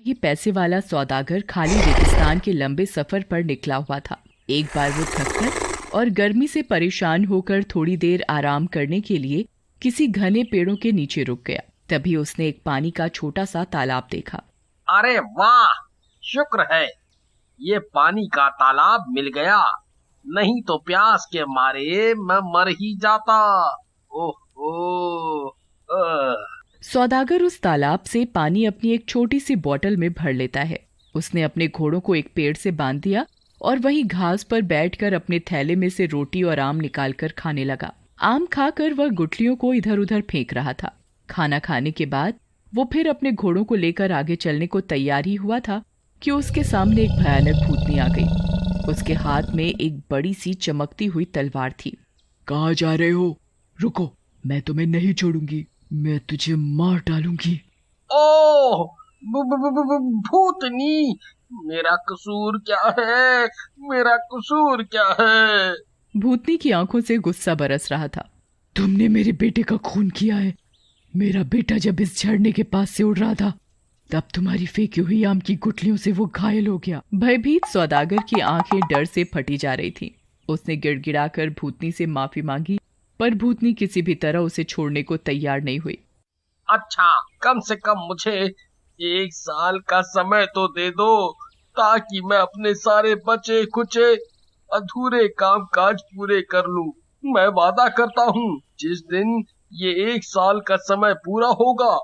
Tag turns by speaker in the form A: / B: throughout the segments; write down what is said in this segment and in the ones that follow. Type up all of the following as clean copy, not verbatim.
A: ये पैसे वाला सौदागर खाली रेगिस्तान के लंबे सफर पर निकला हुआ था। एक बार वो थककर और गर्मी से परेशान होकर थोड़ी देर आराम करने के लिए किसी घने पेड़ों के नीचे रुक गया। तभी उसने एक पानी का छोटा सा तालाब देखा।
B: अरे वाह, शुक्र है ये पानी का तालाब मिल गया, नहीं तो प्यास के मारे मैं मर ही जाता। ओह
A: सौदागर उस तालाब से पानी अपनी एक छोटी सी बोतल में भर लेता है। उसने अपने घोड़ों को एक पेड़ से बांध दिया और वहीं घास पर बैठकर अपने थैले में से रोटी और आम निकालकर खाने लगा। आम खाकर वह गुठलियों को इधर उधर फेंक रहा था। खाना खाने के बाद वो फिर अपने घोड़ों को लेकर आगे चलने को तैयार ही हुआ था कि उसके सामने एक भयानक भूतनी आ गई। उसके हाथ में एक बड़ी सी चमकती हुई तलवार थी।
C: कहाँ जा रहे हो? रुको, मैं तुम्हें नहीं छोड़ूंगी, मैं तुझे मार डालूंगी।
B: ओह, भूतनी, मेरा कसूर क्या है? मेरा कसूर क्या है?
A: भूतनी की आंखों से गुस्सा बरस रहा था।
C: तुमने मेरे बेटे का खून किया है। मेरा बेटा जब इस झरने के पास से उड़ रहा था तब तुम्हारी फेंकी हुई आम की गुठलियों से वो घायल हो गया।
A: भयभीत सौदागर की आंखें डर से फटी जा रही थीं। उसने गिड़गिड़ाकर भूतनी से माफी मांगी, पर भूतनी किसी भी तरह उसे छोड़ने को तैयार नहीं हुई।
B: अच्छा, कम से कम मुझे 1 साल का समय तो दे दो, ताकि मैं अपने सारे बचे खुचे अधूरे काम काज पूरे कर लूं। मैं वादा करता हूँ, जिस दिन ये 1 साल का समय पूरा होगा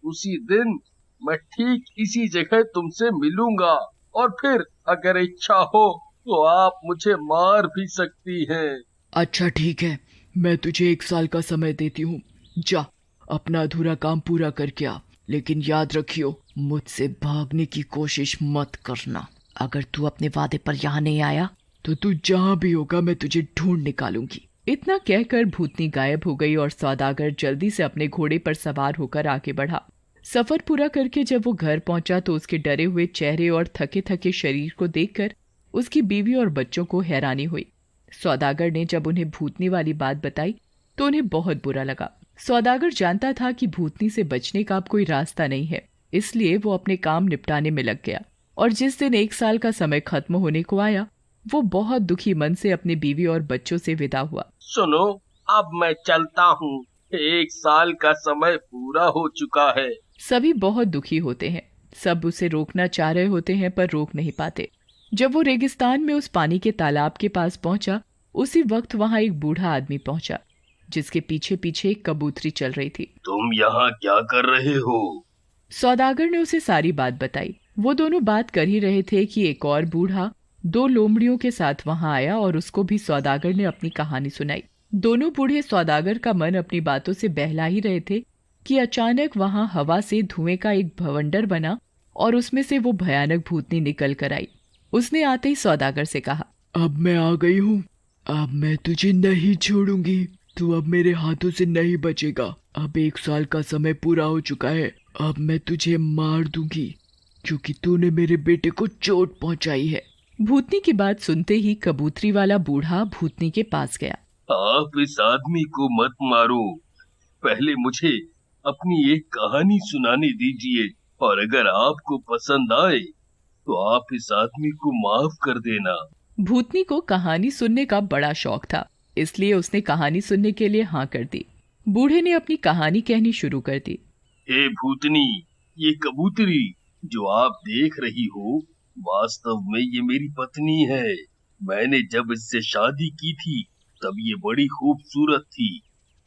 B: उसी दिन मैं ठीक इसी जगह तुमसे मिलूंगा, और फिर अगर इच्छा हो तो आप मुझे मार भी सकती हैं।
C: अच्छा ठीक है, मैं तुझे 1 साल का समय देती हूँ। जा, अपना अधूरा काम पूरा करके आ, लेकिन याद रखियो, मुझसे भागने की कोशिश मत करना। अगर तू अपने वादे पर यहाँ नहीं आया तो तू जहाँ भी होगा मैं तुझे ढूंढ निकालूंगी।
A: इतना कहकर भूतनी गायब हो गई और सौदागर जल्दी से अपने घोड़े पर सवार होकर आगे बढ़ा। सफर पूरा करके जब वो घर पहुंचा तो उसके डरे हुए चेहरे और थके थके शरीर को देखकर उसकी बीवी और बच्चों को हैरानी हुई। सौदागर ने जब उन्हें भूतनी वाली बात बताई तो उन्हें बहुत बुरा लगा। सौदागर जानता था कि भूतनी से बचने का अब कोई रास्ता नहीं है, इसलिए वो अपने काम निपटाने में लग गया। और जिस दिन 1 साल का समय खत्म होने को आया, वो बहुत दुखी मन से अपने बीवी और बच्चों से विदा हुआ।
B: सुनो, अब मैं चलता हूँ, 1 साल का समय पूरा हो चुका है।
A: सभी बहुत दुखी होते हैं। सब उसे रोकना चाह रहे होते हैं पर रोक नहीं पाते। जब वो रेगिस्तान में उस पानी के तालाब के पास पहुंचा, उसी वक्त वहां एक बूढ़ा आदमी पहुंचा, जिसके पीछे पीछे एक कबूतरी चल रही थी।
B: तुम यहाँ क्या कर रहे हो?
A: सौदागर ने उसे सारी बात बताई। वो दोनों बात कर ही रहे थे कि एक और बूढ़ा 2 लोमड़ियों के साथ वहां आया और उसको भी सौदागर ने अपनी कहानी सुनाई। दोनों बूढ़े सौदागर का मन अपनी बातों से बहला ही रहे थे कि अचानक वहां हवा से धुएं का एक भवंडर बना और उसमें से वो भयानक भूतनी निकल कर आई। उसने आते ही सौदागर से कहा,
C: अब मैं आ गई हूँ, अब मैं तुझे नहीं छोड़ूंगी। तू अब मेरे हाथों से नहीं बचेगा। अब 1 साल का समय पूरा हो चुका है। अब मैं तुझे मार दूंगी क्योंकि तूने मेरे बेटे को चोट पहुंचाई है।
A: भूतनी की बात सुनते ही कबूतरी वाला बूढ़ा भूतनी के पास गया।
B: आप इस आदमी को मत मारो, पहले मुझे अपनी एक कहानी सुनाने दीजिए, और अगर आपको पसंद आए तो आप इस आदमी को माफ कर देना।
A: भूतनी को कहानी सुनने का बड़ा शौक था, इसलिए उसने कहानी सुनने के लिए हाँ कर दी। बूढ़े ने अपनी कहानी कहनी शुरू कर दी।
B: हे भूतनी, ये कबूतरी जो आप देख रही हो, वास्तव में ये मेरी पत्नी है। मैंने जब इससे शादी की थी तब ये बड़ी खूबसूरत थी,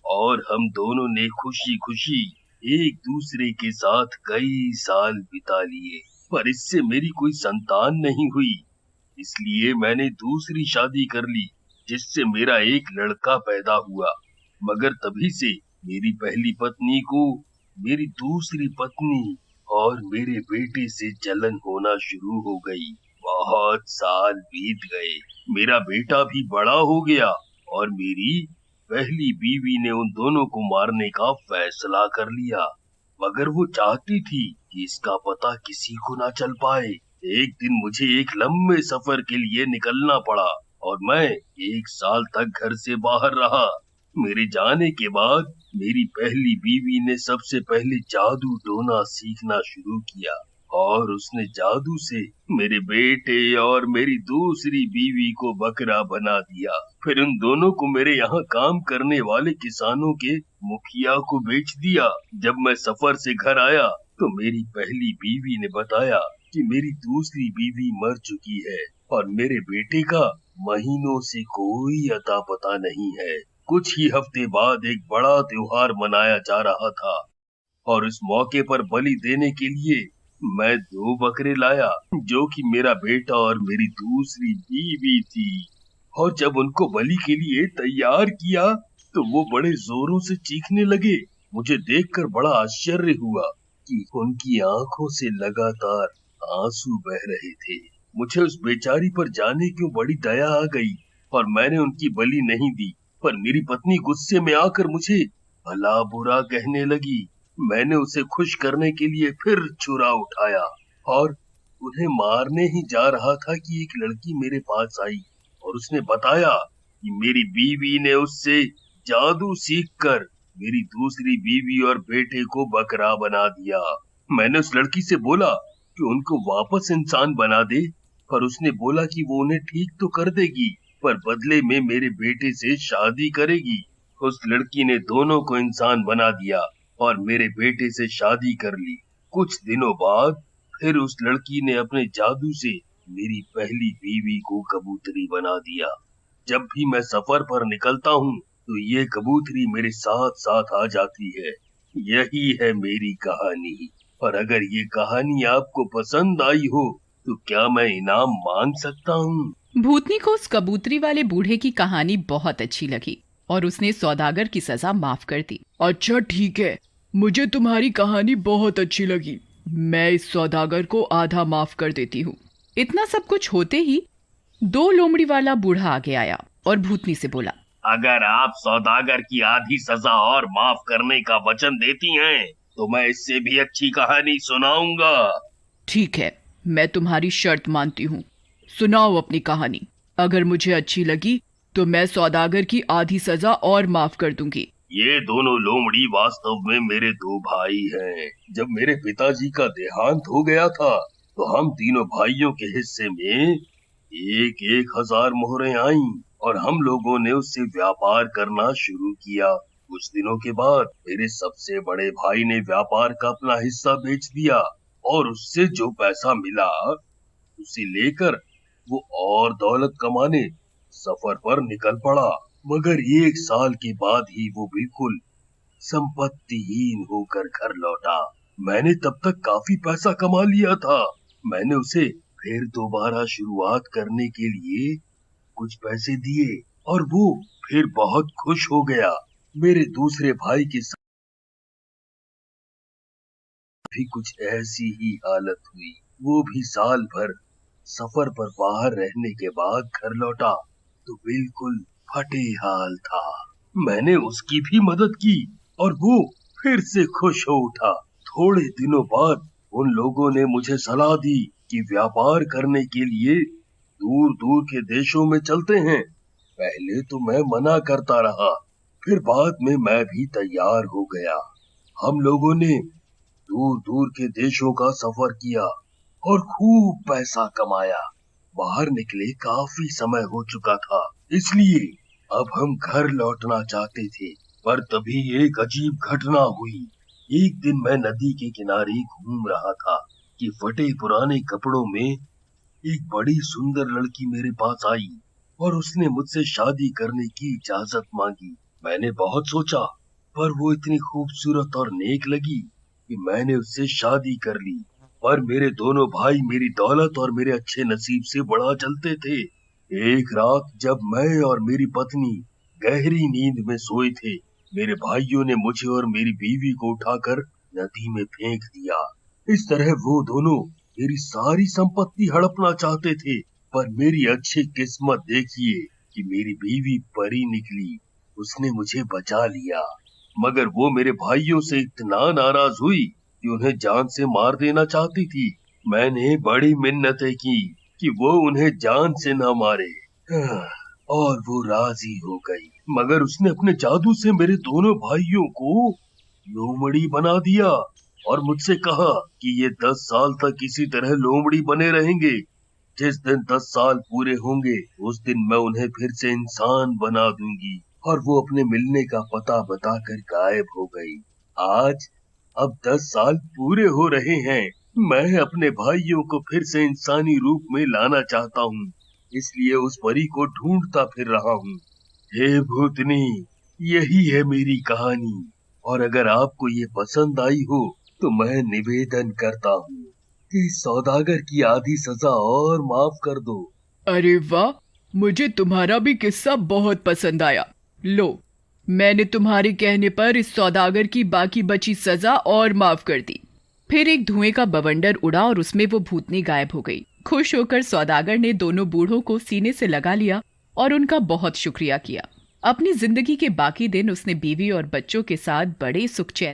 B: और हम दोनों ने खुशी खुशी एक दूसरे के साथ कई साल बिता लिए। पर इससे मेरी कोई संतान नहीं हुई, इसलिए मैंने दूसरी शादी कर ली, जिससे मेरा एक लड़का पैदा हुआ। मगर तभी से मेरी पहली पत्नी को मेरी दूसरी पत्नी और मेरे बेटे से जलन होना शुरू हो गई। बहुत साल बीत गए, मेरा बेटा भी बड़ा हो गया और मेरी पहली बीवी ने उन दोनों को मारने का फैसला कर लिया। मगर वो चाहती थी कि इसका पता किसी को ना चल पाए। एक दिन मुझे एक लंबे सफर के लिए निकलना पड़ा और मैं 1 साल तक घर से बाहर रहा। मेरे जाने के बाद मेरी पहली बीवी ने सबसे पहले जादू टोना सीखना शुरू किया। और उसने जादू से मेरे बेटे और मेरी दूसरी बीवी को बकरा बना दिया। फिर उन दोनों को मेरे यहाँ काम करने वाले किसानों के मुखिया को बेच दिया। जब मैं सफर से घर आया तो मेरी पहली बीवी ने बताया कि मेरी दूसरी बीवी मर चुकी है और मेरे बेटे का महीनों से कोई अता पता नहीं है। कुछ ही हफ्ते बाद एक बड़ा त्योहार मनाया जा रहा था और इस मौके पर बलि देने के लिए मैं 2 बकरे लाया, जो कि मेरा बेटा और मेरी दूसरी बीवी थी। और जब उनको बलि के लिए तैयार किया तो वो बड़े जोरों से चीखने लगे। मुझे देखकर बड़ा आश्चर्य हुआ कि उनकी आंखों से लगातार आंसू बह रहे थे। मुझे उस बेचारी पर जाने क्यों बड़ी दया आ गई और मैंने उनकी बलि नहीं दी। पर मेरी पत्नी गुस्से में आकर मुझे भला बुरा कहने लगी। मैंने उसे खुश करने के लिए फिर छुरा उठाया और उन्हें मारने ही जा रहा था कि एक लड़की मेरे पास आई और उसने बताया कि मेरी बीवी ने उससे जादू सीखकर मेरी दूसरी बीवी और बेटे को बकरा बना दिया। मैंने उस लड़की से बोला कि उनको वापस इंसान बना दे, पर उसने बोला कि वो उन्हें ठीक तो कर देगी, पर बदले में मेरे बेटे से शादी करेगी। उस लड़की ने दोनों को इंसान बना दिया और मेरे बेटे से शादी कर ली। कुछ दिनों बाद फिर उस लड़की ने अपने जादू से मेरी पहली बीवी को कबूतरी बना दिया। जब भी मैं सफर पर निकलता हूँ तो ये कबूतरी मेरे साथ साथ आ जाती है। यही है मेरी कहानी। और अगर ये कहानी आपको पसंद आई हो तो क्या मैं इनाम मांग सकता हूँ?
A: भूतनी को उस कबूतरी वाले बूढ़े की कहानी बहुत अच्छी लगी और उसने सौदागर की सजा माफ कर दी।
C: अच्छा ठीक है, मुझे तुम्हारी कहानी बहुत अच्छी लगी। मैं इस सौदागर को आधा माफ कर देती हूँ।
A: इतना सब कुछ होते ही 2 लोमड़ी वाला बूढ़ा आगे आया और भूतनी से बोला,
B: अगर आप सौदागर की आधी सजा और माफ करने का वचन देती हैं तो मैं इससे भी अच्छी कहानी सुनाऊंगा।
C: ठीक है, मैं तुम्हारी शर्त मानती हूँ। सुनाओ अपनी कहानी। अगर मुझे अच्छी लगी तो मैं सौदागर की आधी सजा और माफ कर दूंगी।
B: ये दोनों लोमड़ी वास्तव में मेरे 2 भाई हैं। जब मेरे पिताजी का देहांत हो गया था तो हम तीनों भाइयों के हिस्से में 1,000 मोहरें आईं और हम लोगों ने उससे व्यापार करना शुरू किया। कुछ दिनों के बाद मेरे सबसे बड़े भाई ने व्यापार का अपना हिस्सा बेच दिया और उससे जो पैसा मिला उसे लेकर वो और दौलत कमाने सफर पर निकल पड़ा। मगर 1 साल के बाद ही वो बिल्कुल संपत्तिहीन होकर घर लौटा। मैंने तब तक काफी पैसा कमा लिया था। मैंने उसे फिर दोबारा शुरुआत करने के लिए कुछ पैसे दिए और वो फिर बहुत खुश हो गया। मेरे दूसरे भाई के साथ भी कुछ ऐसी ही हालत हुई। वो भी साल भर सफर पर बाहर रहने के बाद घर लौटा तो बिल्कुल फटे हाल था। मैंने उसकी भी मदद की और वो फिर से खुश हो उठा। थोड़े दिनों बाद उन लोगों ने मुझे सलाह दी कि व्यापार करने के लिए दूर दूर के देशों में चलते हैं। पहले तो मैं मना करता रहा, फिर बाद में मैं भी तैयार हो गया। हम लोगों ने दूर दूर के देशों का सफर किया और खूब पैसा कमाया। बाहर निकले काफी समय हो चुका था, इसलिए अब हम घर लौटना चाहते थे। पर तभी एक अजीब घटना हुई। एक दिन मैं नदी के किनारे घूम रहा था कि फटे पुराने कपड़ों में एक बड़ी सुंदर लड़की मेरे पास आई और उसने मुझसे शादी करने की इजाजत मांगी। मैंने बहुत सोचा, पर वो इतनी खूबसूरत और नेक लगी कि मैंने उससे शादी कर ली। पर मेरे दोनों भाई मेरी दौलत और मेरे अच्छे नसीब से बड़ा जलते थे। एक रात जब मैं और मेरी पत्नी गहरी नींद में सोए थे, मेरे भाइयों ने मुझे और मेरी बीवी को उठाकर नदी में फेंक दिया। इस तरह वो दोनों मेरी सारी संपत्ति हड़पना चाहते थे। पर मेरी अच्छी किस्मत देखिए कि मेरी बीवी परी निकली। उसने मुझे बचा लिया। मगर वो मेरे भाइयों से इतना नाराज हुई कि उन्हें जान से मार देना चाहती थी। मैंने बड़ी मिन्नतें की कि वो उन्हें जान से न मारे और वो राजी हो गई। मगर उसने अपने जादू से मेरे दोनों भाइयों को लोमड़ी बना दिया और मुझसे कहा कि ये 10 साल तक इसी तरह लोमड़ी बने रहेंगे। जिस दिन 10 साल पूरे होंगे उस दिन मैं उन्हें फिर से इंसान बना दूंगी। और वो अपने मिलने का पता बताकर गायब हो गई। आज अब 10 साल पूरे हो रहे हैं। मैं अपने भाइयों को फिर से इंसानी रूप में लाना चाहता हूँ, इसलिए उस परी को ढूंढता फिर रहा हूँ। हे भूतनी, यही है मेरी कहानी। और अगर आपको ये पसंद आई हो तो मैं निवेदन करता हूँ कि सौदागर की आधी सजा और माफ कर दो।
A: अरे वाह, मुझे तुम्हारा भी किस्सा बहुत पसंद आया। लो, मैंने तुम्हारे कहने पर इस सौदागर की बाकी बची सजा और माफ कर दी। फिर एक धुएं का बवंडर उड़ा और उसमें वो भूतनी गायब हो गई। खुश होकर सौदागर ने दोनों बूढ़ों को सीने से लगा लिया और उनका बहुत शुक्रिया किया। अपनी जिंदगी के बाकी दिन उसने बीवी और बच्चों के साथ बड़े सुख चैन